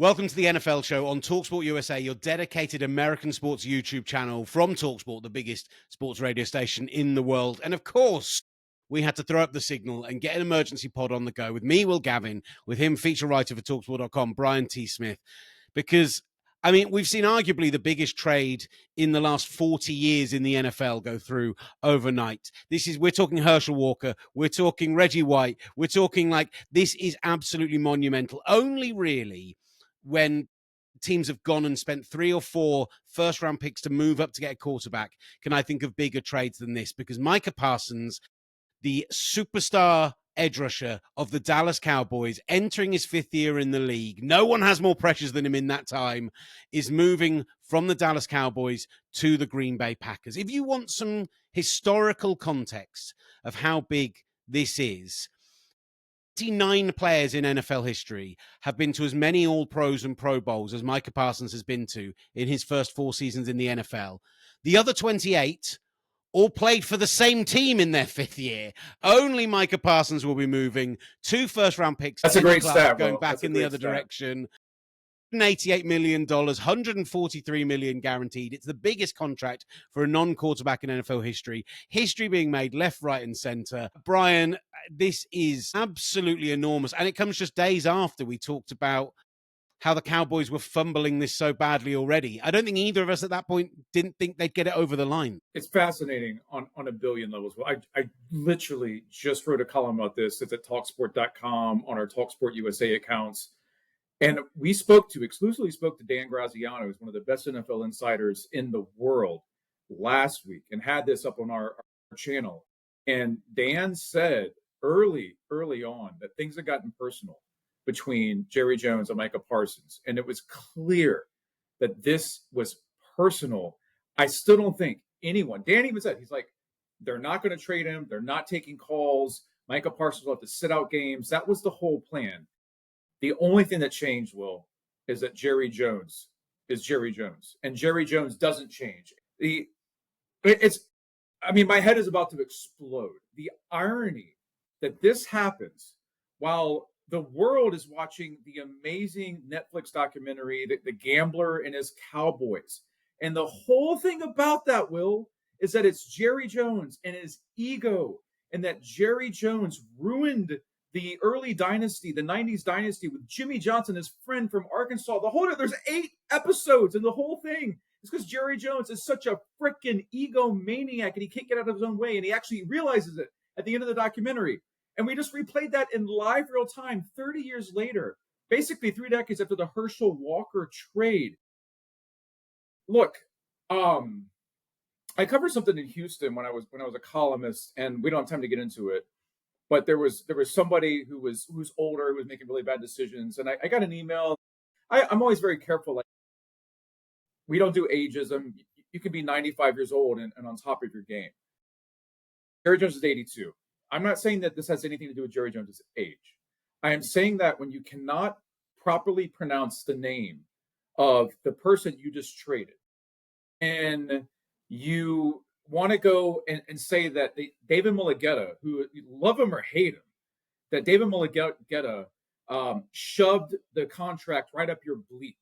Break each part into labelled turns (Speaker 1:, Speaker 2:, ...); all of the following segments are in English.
Speaker 1: Welcome to the NFL show on talkSPORT USA, your dedicated American sports YouTube channel from talkSPORT, the biggest sports radio station in the world. And of course, we had to throw up the signal and get an emergency pod on the go with me, Will Gavin, with him, feature writer for talkSPORT.com, Brian T. Smith, because we've seen arguably the biggest trade in the last 40 years in the NFL go through overnight. We're talking Herschel Walker, we're talking Reggie White, we're talking this is absolutely monumental. Only really when teams have gone and spent 3 or 4 first-round picks to move up to get a quarterback can I think of bigger trades than this, because Micah Parsons, the superstar edge rusher of the Dallas Cowboys, entering his 5th year in the league, no one has more pressures than him in that time, is moving from the Dallas Cowboys to the Green Bay Packers. If you want some historical context of how big this is, 9 players in NFL history have been to as many All-Pros and Pro Bowls as Micah Parsons has been to in his first 4 seasons in the NFL. The other 28 all played for the same team in their 5th year. Only Micah Parsons will be moving 2 first-round picks.
Speaker 2: That's a great stat,
Speaker 1: going back in the other direction. $188 million, $143 million guaranteed. It's the biggest contract for a non-quarterback in NFL history. History being made left, right, and center. Brian, this is absolutely enormous. And it comes just days after we talked about how the Cowboys were fumbling this so badly already. I don't think either of us at that point didn't think they'd get it over the line.
Speaker 2: It's fascinating on a billion levels. Well, I literally just wrote a column about this. It's at talkSPORT.com on our talkSPORT USA accounts. And we exclusively spoke to Dan Graziano, who's one of the best NFL insiders in the world, last week, and had this up on our channel. And Dan said early on that things had gotten personal between Jerry Jones and Micah Parsons. And it was clear that this was personal. I still don't think anyone, Dan even said, he's like, they're not going to trade him. They're not taking calls. Micah Parsons will have to sit out games. That was the whole plan. The only thing that changed, Will, is that Jerry Jones is Jerry Jones, and Jerry Jones doesn't change. My head is about to explode. The irony that this happens while the world is watching the amazing Netflix documentary, The Gambler and His Cowboys. And the whole thing about that, Will, is that it's Jerry Jones and his ego, and that Jerry Jones ruined the early dynasty, the 90s dynasty with Jimmy Johnson, his friend from Arkansas. There's 8 episodes, and the whole thing is because Jerry Jones is such a freaking egomaniac, and he can't get out of his own way, and he actually realizes it at the end of the documentary. And we just replayed that in live real time 30 years later, basically 3 decades after the Herschel Walker trade. Look, I covered something in Houston when I was a columnist, and we don't have time to get into it. But there was somebody who's older, who was making really bad decisions. And I got an email. I'm always very careful. Like, we don't do ageism. You can be 95 years old and on top of your game. Jerry Jones is 82. I'm not saying that this has anything to do with Jerry Jones' age. I am saying that when you cannot properly pronounce the name of the person you just traded, and you want to go and say that David Mulligetta, who, you love him or hate him, that David Mulligetta shoved the contract right up your bleep.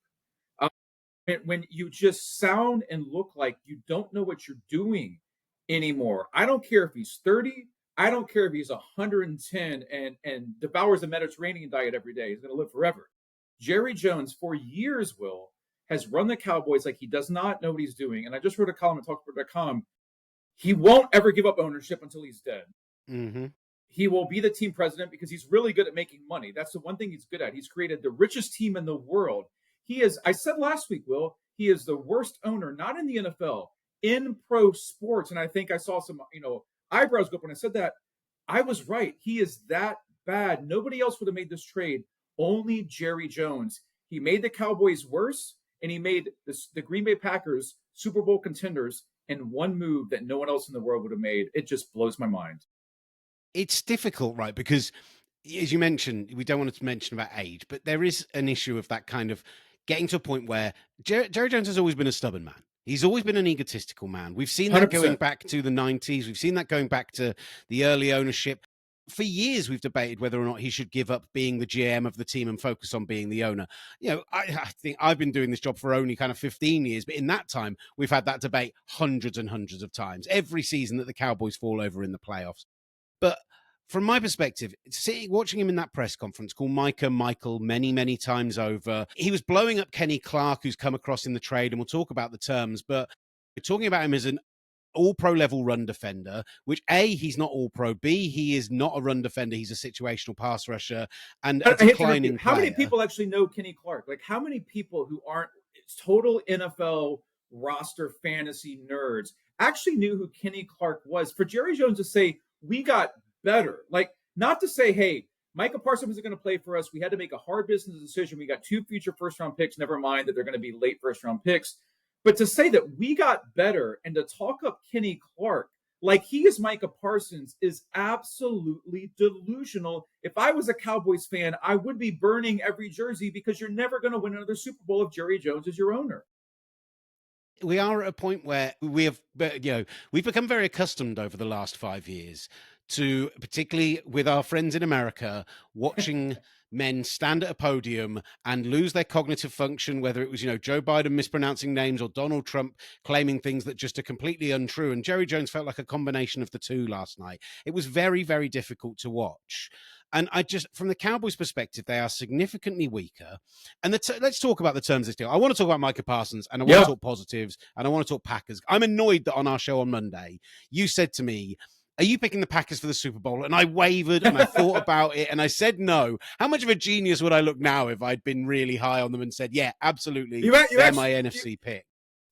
Speaker 2: When you just sound and look like you don't know what you're doing anymore. I don't care if he's 30. I don't care if he's 110 and devours the Mediterranean diet every day. He's going to live forever. Jerry Jones, for years, Will, has run the Cowboys like he does not know what he's doing. And I just wrote a column at talkSPORT.com. He won't ever give up ownership until he's dead.
Speaker 1: Mm-hmm.
Speaker 2: He will be the team president because he's really good at making money. That's the one thing he's good at. He's created the richest team in the world. He is, I said last week, Will, he is the worst owner, not in the NFL, in pro sports. And I think I saw some, eyebrows go up when I said that. I was right. He is that bad. Nobody else would have made this trade. Only Jerry Jones. He made the Cowboys worse, and he made the Green Bay Packers Super Bowl contenders in one move that no one else in the world would have made. It just blows my mind.
Speaker 1: It's difficult, right? Because, as you mentioned, we don't want to mention about age, but there is an issue of that kind of getting to a point where Jerry Jones has always been a stubborn man. He's always been an egotistical man. We've seen that
Speaker 2: 100%.
Speaker 1: going back to the 90s. We've seen that going back to the early ownership. for years we've debated whether or not he should give up being the GM of the team and focus on being the owner. I think I've been doing this job for only kind of 15 years, but in that time we've had that debate hundreds and hundreds of times every season that the Cowboys fall over in the playoffs. But from my perspective, watching him in that press conference, call Micah Michael many, many times over, he was blowing up Kenny Clark, who's come across in the trade, and we'll talk about the terms, but we're talking about him as an all-pro level run defender, which A, he's not all-pro, B, he is not a run defender, he's a situational pass rusher, and a declining
Speaker 2: How
Speaker 1: player.
Speaker 2: many people actually know Kenny Clark? Like, how many people who aren't total NFL roster fantasy nerds actually knew who Kenny Clark was? For Jerry Jones to say, we got better, like, not to say, hey, Micah Parsons isn't going to play for us, we had to make a hard business decision, we got 2 future first-round picks, never mind that they're going to be late first-round picks. But to say that we got better and to talk up Kenny Clark like he is Micah Parsons is absolutely delusional. If I was a Cowboys fan, I would be burning every jersey because you're never going to win another Super Bowl if Jerry Jones is your owner.
Speaker 1: We are at a point where we've become very accustomed over the last 5 years to, particularly with our friends in America, watching men stand at a podium and lose their cognitive function, whether it was, Joe Biden mispronouncing names or Donald Trump claiming things that just are completely untrue. And Jerry Jones felt like a combination of the two last night. It was very, very difficult to watch. And from the Cowboys' perspective, they are significantly weaker. And let's talk about the terms of this deal. I want to talk about Micah Parsons, and I want to talk positives, and I want to talk Packers. I'm annoyed that on our show on Monday, you said to me, are you picking the Packers for the Super Bowl? And I wavered and I thought about it and I said no. How much of a genius would I look now if I'd been really high on them and said, yeah, absolutely, they're my NFC pick?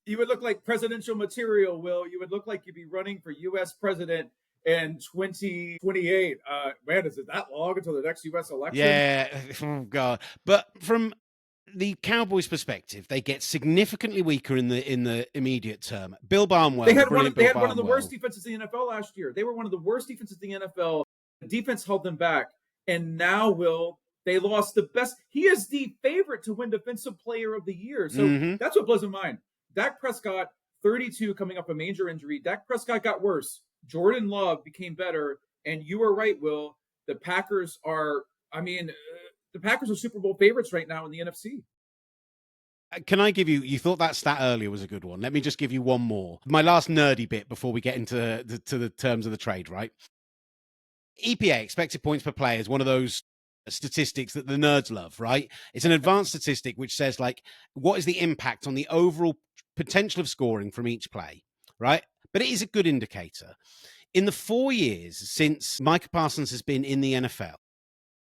Speaker 2: You would look like presidential material, Will. You would look like you'd be running for U.S. president in 2028. Man, is it that long until the next U.S. election?
Speaker 1: Yeah, oh God. But from the Cowboys' perspective, they get significantly weaker in the immediate term. Bill Barnwell,
Speaker 2: they had one of the worst defenses in the NFL last year. They were one of the worst defenses in the NFL. The defense held them back, and now, Will, they lost the best. He is the favorite to win Defensive Player of the Year. So that's what blows my mind. Dak Prescott, 32, coming up a major injury. Dak Prescott got worse. Jordan Love became better, and you were right, Will. The Packers are. The Packers are Super Bowl favorites right now in the NFC.
Speaker 1: Can I give you thought that stat earlier was a good one. Let me just give you one more. My last nerdy bit before we get into the terms of the trade, right? EPA, expected points per play, is one of those statistics that the nerds love, right? It's an advanced statistic which says, like, what is the impact on the overall potential of scoring from each play, right? But it is a good indicator. In the 4 years since Micah Parsons has been in the NFL,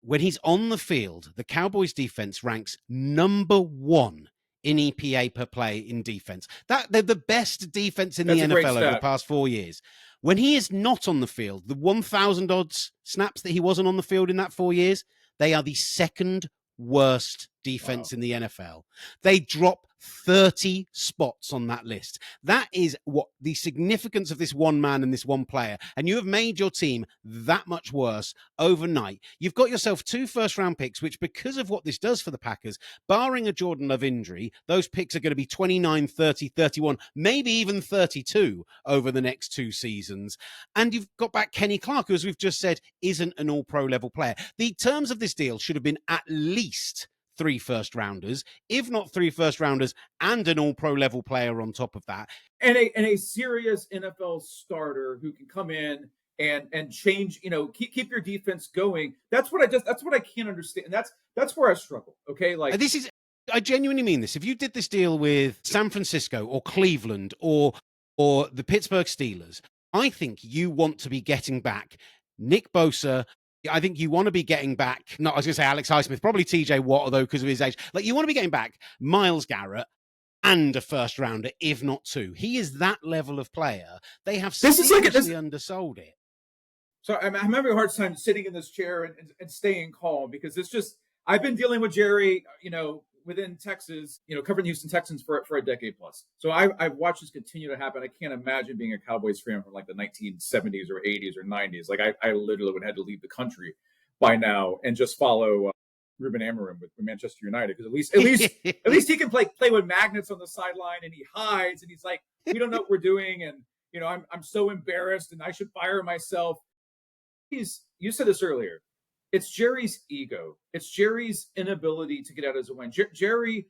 Speaker 1: when he's on the field, the Cowboys defense ranks number 1 in EPA per play in defense. They're the best defense in the NFL over the past 4 years. When he is not on the field, the 1,000 odds snaps that he wasn't on the field in that 4 years, they are the second worst defense in the NFL. They drop 30 spots on that list. That is what the significance of this one man and this one player. And you have made your team that much worse overnight. You've got yourself 2 first-round picks, which, because of what this does for the Packers, barring a Jordan Love injury, those picks are going to be 29, 30, 31, maybe even 32 over the next 2 seasons. And you've got back Kenny Clark, who, as we've just said, isn't an all-pro level player. The terms of this deal should have been at least 3 first-rounders, if not 3 first-rounders and an all-pro level player on top of that.
Speaker 2: And a serious NFL starter who can come in and change, keep your defense going. That's what I can't understand. And that's where I struggle. Okay. Like,
Speaker 1: I genuinely mean this. If you did this deal with San Francisco or Cleveland or the Pittsburgh Steelers, I think you want to be getting back Nick Bosa. I think you want to be getting back, I was going to say Alex Highsmith, probably TJ Watt, although because of his age. Like, you want to be getting back Myles Garrett and a first rounder, if not 2. He is that level of player. They have seriously undersold it.
Speaker 2: So I'm having a hard time sitting in this chair and staying calm, because it's just, I've been dealing with Jerry, within Texas, covering the Houston Texans for a decade plus. So I've watched this continue to happen. I can't imagine being a Cowboys fan from like the 1970s or 80s or 90s. Like I literally would have had to leave the country by now and just follow Ruben Amorim with Manchester United, because at least he can play with magnets on the sideline, and he hides and he's like, we don't know what we're doing, and I'm so embarrassed and I should fire myself. You said this earlier. It's Jerry's ego. It's Jerry's inability to get out as a win. Jimmy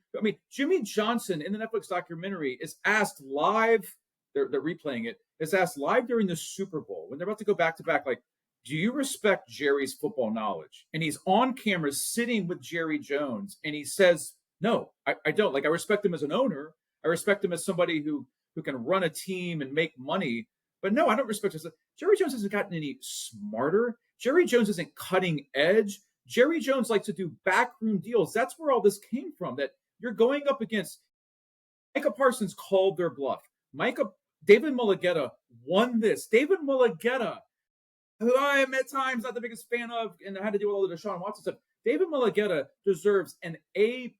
Speaker 2: Johnson in the Netflix documentary is asked live. They're replaying it. Is asked live during the Super Bowl when they're about to go back to back. Like, do you respect Jerry's football knowledge? And he's on camera sitting with Jerry Jones, and he says, "No, I don't. Like, I respect him as an owner. I respect him as somebody who can run a team and make money. But no, I don't respect him." Jerry Jones hasn't gotten any smarter. Jerry Jones isn't cutting edge. Jerry Jones likes to do backroom deals. That's where all this came from, that you're going up against. Micah Parsons called their bluff. David Mulligetta won this. David Mulligetta, who I am at times not the biggest fan of and had to deal with all the Deshaun Watson stuff. David Mulligetta deserves an A+++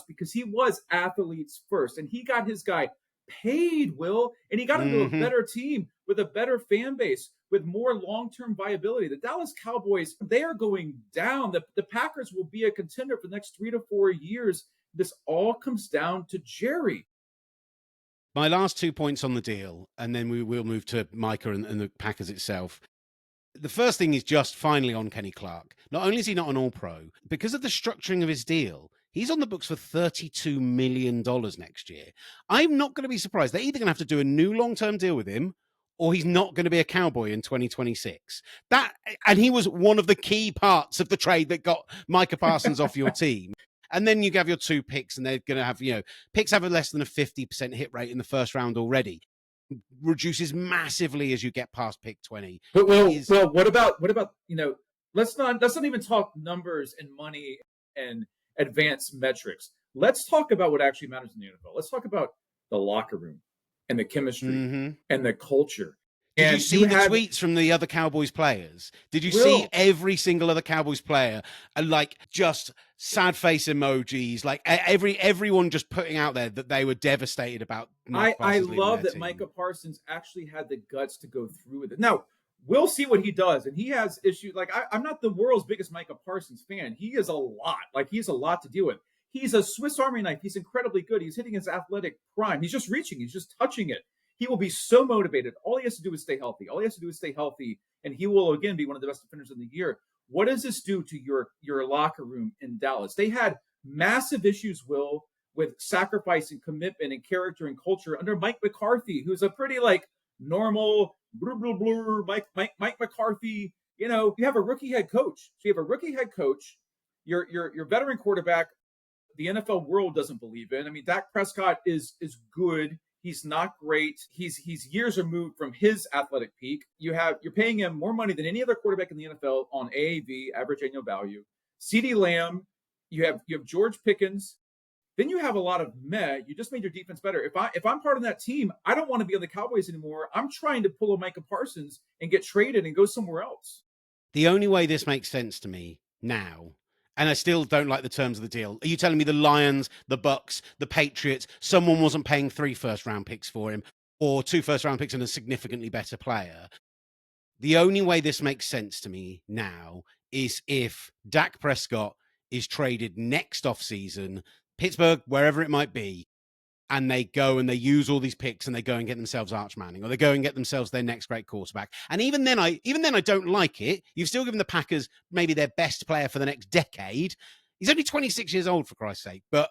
Speaker 2: because he was athletes first, and he got his guy paid, Will, and he got into a better team with a better fan base, with more long-term viability. The Dallas Cowboys, they are going down. The Packers will be a contender for the next 3 to 4 years. This all comes down to Jerry.
Speaker 1: My last 2 points on the deal, and then we will move to Micah and the Packers itself. The first thing is just finally on Kenny Clark. Not only is he not an All-Pro, because of the structuring of his deal, he's on the books for $32 million next year. I'm not going to be surprised. They're either going to have to do a new long-term deal with him, or he's not going to be a Cowboy in 2026. And he was one of the key parts of the trade that got Micah Parsons off your team. And then you have your 2 picks, and they're going to have, picks have a less than a 50% hit rate in the first round already. Reduces massively as you get past pick 20.
Speaker 2: But what about let's not even talk numbers and money and advanced metrics. Let's talk about what actually matters in the NFL. Let's talk about the locker room and the chemistry and the culture.
Speaker 1: Did you see the tweets from the other Cowboys players? Did you see every single other Cowboys player like just sad face emojis, like everyone just putting out there that they were devastated about Micah Parsons.
Speaker 2: I love that Micah Parsons actually had the guts to go through with it. Now, we'll see what he does, and he has issues. Like, I'm not the world's biggest Micah Parsons fan. He is a lot. Like, he's a lot to deal with. He's a Swiss Army knife. He's incredibly good. He's hitting his athletic prime. He's just reaching. He's just touching it. He will be so motivated. All he has to do is stay healthy. And he will, again, be one of the best defenders in the year. What does this do to your locker room in Dallas? They had massive issues, Will, with sacrifice and commitment and character and culture under Mike McCarthy, who's a pretty, normal, Mike McCarthy. You have a rookie head coach. So you have a rookie head coach. Your veteran quarterback, the NFL world doesn't believe in. I mean, Dak Prescott is good. He's not great. He's years removed from his athletic peak. You're paying him more money than any other quarterback in the NFL on AAV, average annual value. CeeDee Lamb, you have George Pickens. Then you have a lot of meh. You just made your defense better. If I'm part of that team, I don't want to be on the Cowboys anymore. I'm trying to pull a Micah Parsons and get traded and go somewhere else.
Speaker 1: The only way this makes sense to me now, and I still don't like the terms of the deal. Are you telling me the Lions, the Bucks, the Patriots, someone wasn't paying 3 first-round picks for him, or 2 first-round picks and a significantly better player? The only way this makes sense to me now is if Dak Prescott is traded next offseason, Pittsburgh, wherever it might be, and they go and they use all these picks and they go and get themselves Arch Manning, or they go and get themselves their next great quarterback. And even then I don't like it. You've still given the Packers maybe their best player for the next decade. He's only 26 years old, for Christ's sake, but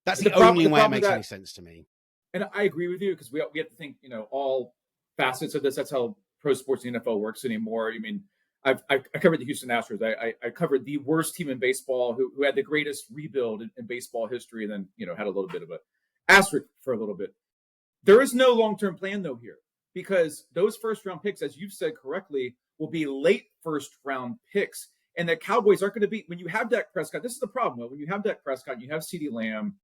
Speaker 1: that's the only way it makes any sense to me.
Speaker 2: And I agree with you, because we have to think, all facets of this. That's how pro sports in the NFL works anymore. I mean, I covered the Houston Astros. I covered the worst team in baseball who had the greatest rebuild in baseball history, and then, had a little bit of a asterisk for a little bit. There is no long-term plan, though, here, because those first-round picks, as you've said correctly, will be late first-round picks. And the Cowboys aren't going to be, when you have Dak Prescott, this is the problem. When you have Dak Prescott, you have CeeDee Lamb,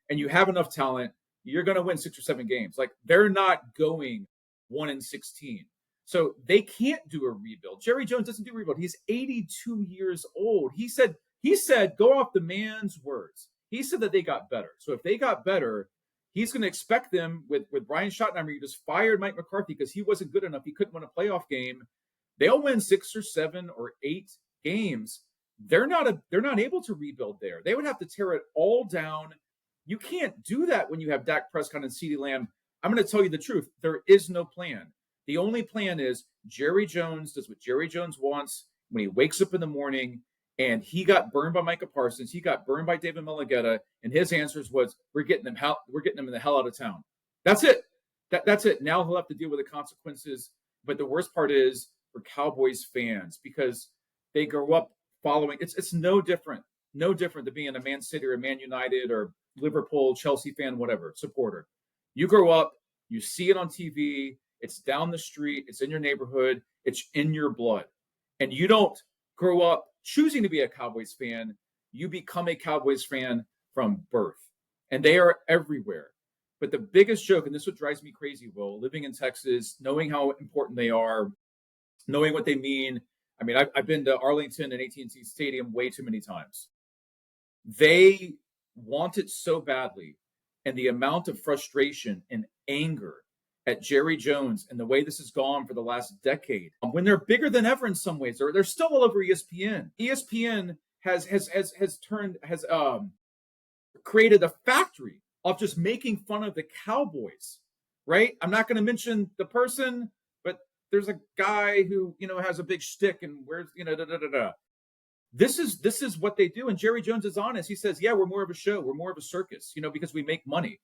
Speaker 2: and you have enough talent, you're going to win 6 or 7 games. Like, they're not going 1-16. So they can't do a rebuild. Jerry Jones doesn't do a rebuild. He's 82 years old. He said, go off the man's words. He said that they got better. So if they got better, he's going to expect them with Brian Schottenheimer. You just fired Mike McCarthy because he wasn't good enough. He couldn't win a playoff game. They'll win 6 or 7 or 8 games. They're not able to rebuild there. They would have to tear it all down. You can't do that when you have Dak Prescott and CeeDee Lamb. I'm going to tell you the truth. There is no plan. The only plan is Jerry Jones does what Jerry Jones wants when he wakes up in the morning, and he got burned by Micah Parsons. He got burned by David Mulugheta, and his answers was, we're getting them in the hell out of town. That's it. That's it. Now he'll have to deal with the consequences. But the worst part is for Cowboys fans, because they grow up following. It's no different than being a Man City or Man United or Liverpool, Chelsea fan, whatever, supporter. You grow up, you see it on TV, it's down the street, it's in your neighborhood, it's in your blood. And you don't grow up choosing to be a Cowboys fan. You become a Cowboys fan from birth. And they are everywhere. But the biggest joke, and this is what drives me crazy, Will, living in Texas, knowing how important they are, knowing what they mean. I mean, I've been to Arlington and AT&T Stadium way too many times. They want it so badly. And the amount of frustration and anger at Jerry Jones and the way this has gone for the last decade, when they're bigger than ever in some ways, they're still all over ESPN. ESPN has created a factory of just making fun of the Cowboys, right? I'm not going to mention the person, but there's a guy who, has a big shtick and wears, This is what they do. And Jerry Jones is honest. He says, yeah, we're more of a show. We're more of a circus, because we make money.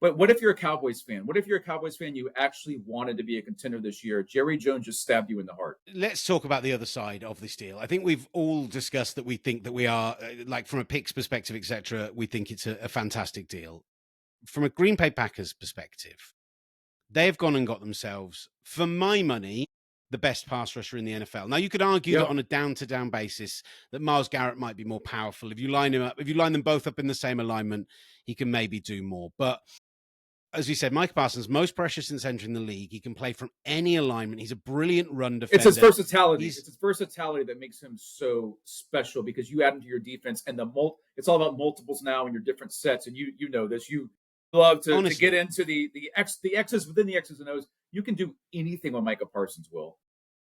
Speaker 2: But what if you're a Cowboys fan? What if you're a Cowboys fan, you actually wanted to be a contender this year? Jerry Jones just stabbed you in the heart.
Speaker 1: Let's talk about the other side of this deal. I think we've all discussed that we think that we are, like from a picks perspective, etc., we think it's a fantastic deal. From a Green Bay Packers perspective, they've gone and got themselves, for my money, the best pass rusher in the NFL. Now, you could argue that on a down-to-down basis that Myles Garrett might be more powerful. If you line them both up in the same alignment, he can maybe do more. But as we said, Micah Parsons, most pressure since entering the league. He can play from any alignment. He's a brilliant run defender.
Speaker 2: It's his versatility. It's his versatility that makes him so special, because you add him to your defense, and it's all about multiples now in your different sets. And you know this. You love to get into the X's within the X's and O's. You can do anything on Micah Parsons, Will.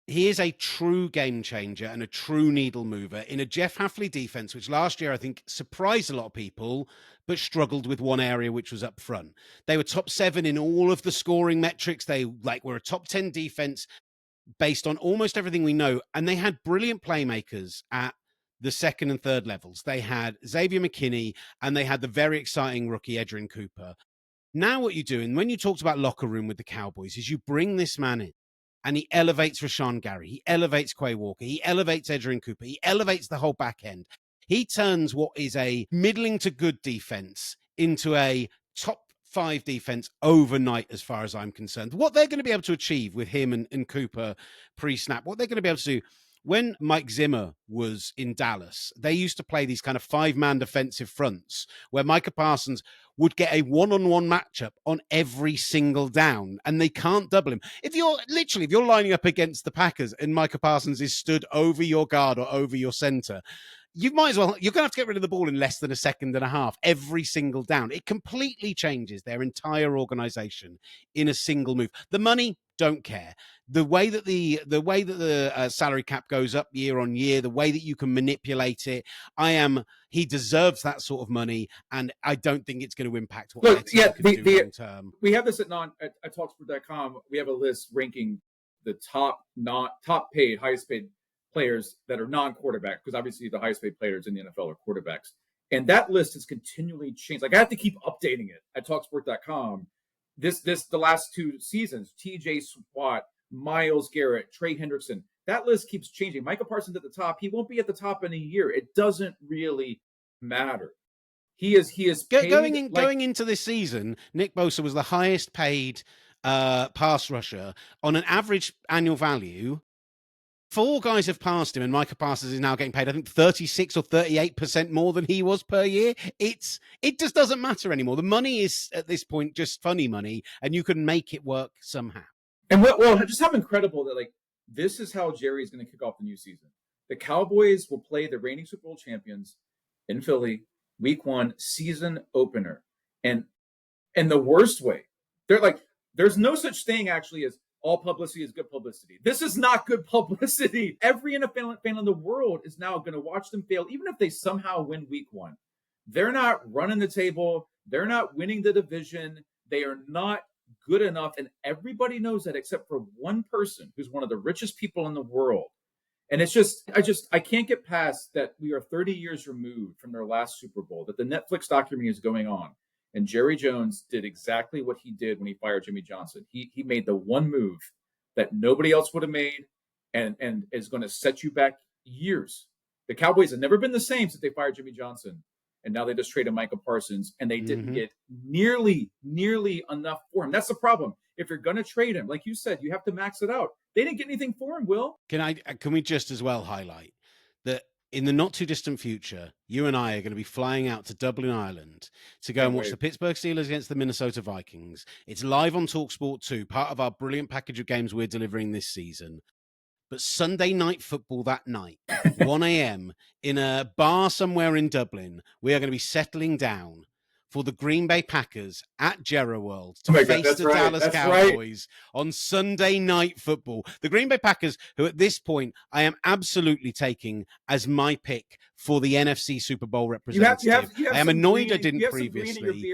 Speaker 1: He is a true game changer and a true needle mover in a Jeff Hafley defense, which last year I think surprised a lot of people, but struggled with one area, which was up front. They were top 7 in all of the scoring metrics. They were a top 10 defense based on almost everything we know. And they had brilliant playmakers at the second and third levels. They had Xavier McKinney, and they had the very exciting rookie Edrin Cooper. Now what you do, and when you talked about locker room with the Cowboys, is you bring this man in, and he elevates Rashawn Gary. He elevates Quay Walker. He elevates Edrin Cooper. He elevates the whole back end. He turns what is a middling to good defense into a top 5 defense overnight, as far as I'm concerned. What they're going to be able to achieve with him and Cooper pre-snap, what they're going to be able to do, when Mike Zimmer was in Dallas, they used to play these kind of 5-man defensive fronts where Micah Parsons would get a one-on-one matchup on every single down, and they can't double him. If you're lining up against the Packers and Micah Parsons is stood over your guard or over your center, you're going to have to get rid of the ball in less than a second and a half every single down. It completely changes their entire organization in a single move. The money, don't care. The way that the salary cap goes up year on year, the way that you can manipulate it, he deserves that sort of money, and I don't think it's going to impact what their team can do long term.
Speaker 2: We have this at talkSPORT.com. We have a list ranking the top paid, highest paid players that are non-quarterback, because obviously the highest paid players in the NFL are quarterbacks. And that list has continually changed. Like, I have to keep updating it at talkSPORT.com. The last 2 seasons, TJ Watt, Myles Garrett, Trey Hendrickson, that list keeps changing. Micah Parsons at the top. He won't be at the top in a year. It doesn't really matter. He is
Speaker 1: going into this season. Nick Bosa was the highest paid pass rusher on an average annual value. 4 guys have passed him, and Micah Parsons is now getting paid, I think, 36 or 38% more than he was per year. It just doesn't matter anymore. The money is, at this point, just funny money, and you can make it work somehow.
Speaker 2: And well, just how incredible that, this is how Jerry is going to kick off the new season. The Cowboys will play the reigning Super Bowl champions in Philly, week 1, season opener. And in the worst way, there's no such thing actually as all publicity is good publicity. This is not good publicity. Every NFL fan in the world is now going to watch them fail, even if they somehow win week 1. They're not running the table. They're not winning the division. They are not good enough, and everybody knows that except for one person who's one of the richest people in the world. And it's just, I can't get past that we are 30 years removed from their last Super Bowl, that the Netflix documentary is going on. And Jerry Jones did exactly what he did when he fired Jimmy Johnson. He made the one move that nobody else would have made, and is going to set you back years. The Cowboys have never been the same since they fired Jimmy Johnson. And now they just traded Micah Parsons, and they didn't get nearly enough for him. That's the problem. If you're going to trade him, like you said, you have to max it out. They didn't get anything for him, Will.
Speaker 1: Can we just as well highlight that in the not too distant future, you and I are going to be flying out to Dublin, Ireland to go and watch the Pittsburgh Steelers against the Minnesota Vikings. It's live on talkSPORT 2, part of our brilliant package of games we're delivering this season. But Sunday night football that night, 1 a.m. in a bar somewhere in Dublin, we are going to be settling down for the Green Bay Packers at Jerry World to face the Dallas Cowboys on Sunday night football. The Green Bay Packers, who at this point I am absolutely taking as my pick for the NFC Super Bowl representative. I am annoyed I didn't previously.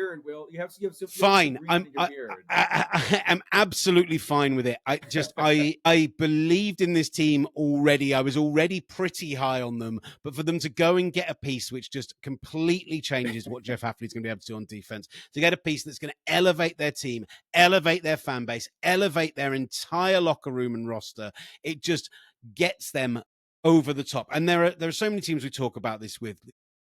Speaker 1: Fine, I'm absolutely fine with it. I believed in this team already. I was already pretty high on them, but for them to go and get a piece which just completely changes what Jeff Hafley's going to be able to do on defense, to get a piece that's going to elevate their team, elevate their fan base, elevate their entire locker room and roster, it just gets them over the top. And there are so many teams we talk about this with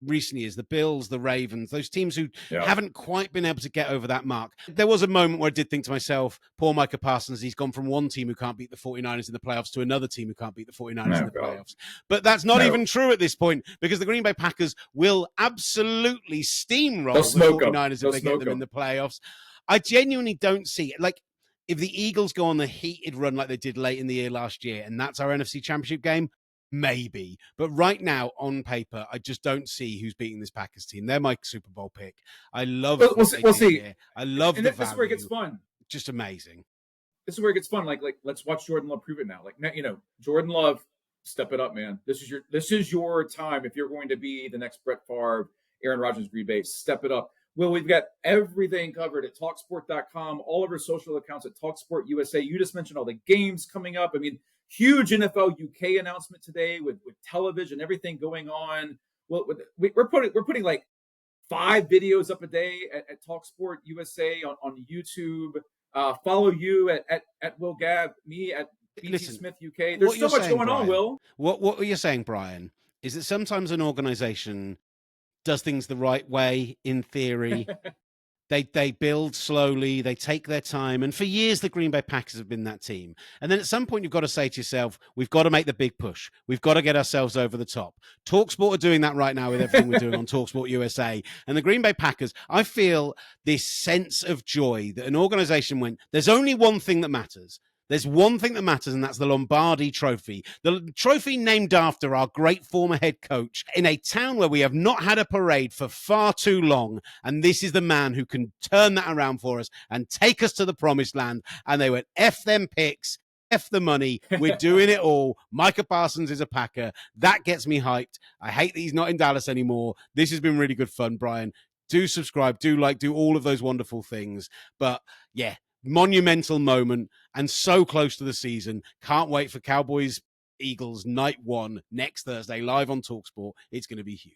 Speaker 1: recent years, the Bills, the Ravens, those teams who haven't quite been able to get over that mark. There was a moment where I did think to myself, poor Micah Parsons, he's gone from one team who can't beat the 49ers in the playoffs to another team who can't beat the 49ers in the playoffs. But that's not even true at this point, because the Green Bay Packers will absolutely steamroll the 49ers if they get them in the playoffs. I genuinely don't see it. Like, if the Eagles go on the heated run like they did late in the year last year, and that's our NFC Championship game, maybe. But right now, on paper, I just don't see who's beating this Packers team. They're my Super Bowl pick. I love
Speaker 2: we'll see.
Speaker 1: Here. I love the value. This
Speaker 2: is where it gets fun.
Speaker 1: Just amazing.
Speaker 2: This is where it gets fun. Like let's watch Jordan Love prove it now. Like, Jordan Love, step it up, man. This is your time. If you're going to be the next Brett Favre, Aaron Rodgers, Green Bay, step it up. Well, we've got everything covered at talksport.com, all of our social accounts at talkSPORT USA. You just mentioned all the games coming up. I mean, huge NFL UK announcement today with television, everything going on. Well, we're putting like 5 videos up a day at talkSPORT USA on YouTube. Follow you at Will Gav, me at BT Smith UK. There's so much going on, Will.
Speaker 1: What you're saying, Brian, is that sometimes an organization does things the right way in theory. They build slowly, they take their time. And for years, the Green Bay Packers have been that team. And then at some point, you've got to say to yourself, we've got to make the big push. We've got to get ourselves over the top. talkSPORT are doing that right now with everything we're doing on talkSPORT USA. And the Green Bay Packers, I feel this sense of joy that an organization went, there's only one thing that matters. There's one thing that matters, and that's the Lombardi Trophy. The trophy named after our great former head coach in a town where we have not had a parade for far too long. And this is the man who can turn that around for us and take us to the promised land. And they went, F them picks, F the money. We're doing it all. Micah Parsons is a Packer. That gets me hyped. I hate that he's not in Dallas anymore. This has been really good fun, Brian. Do subscribe, do like, do all of those wonderful things. But yeah, monumental moment and so close to the season. Can't wait for Cowboys Eagles night 1 next Thursday live on talkSPORT. It's going to be huge.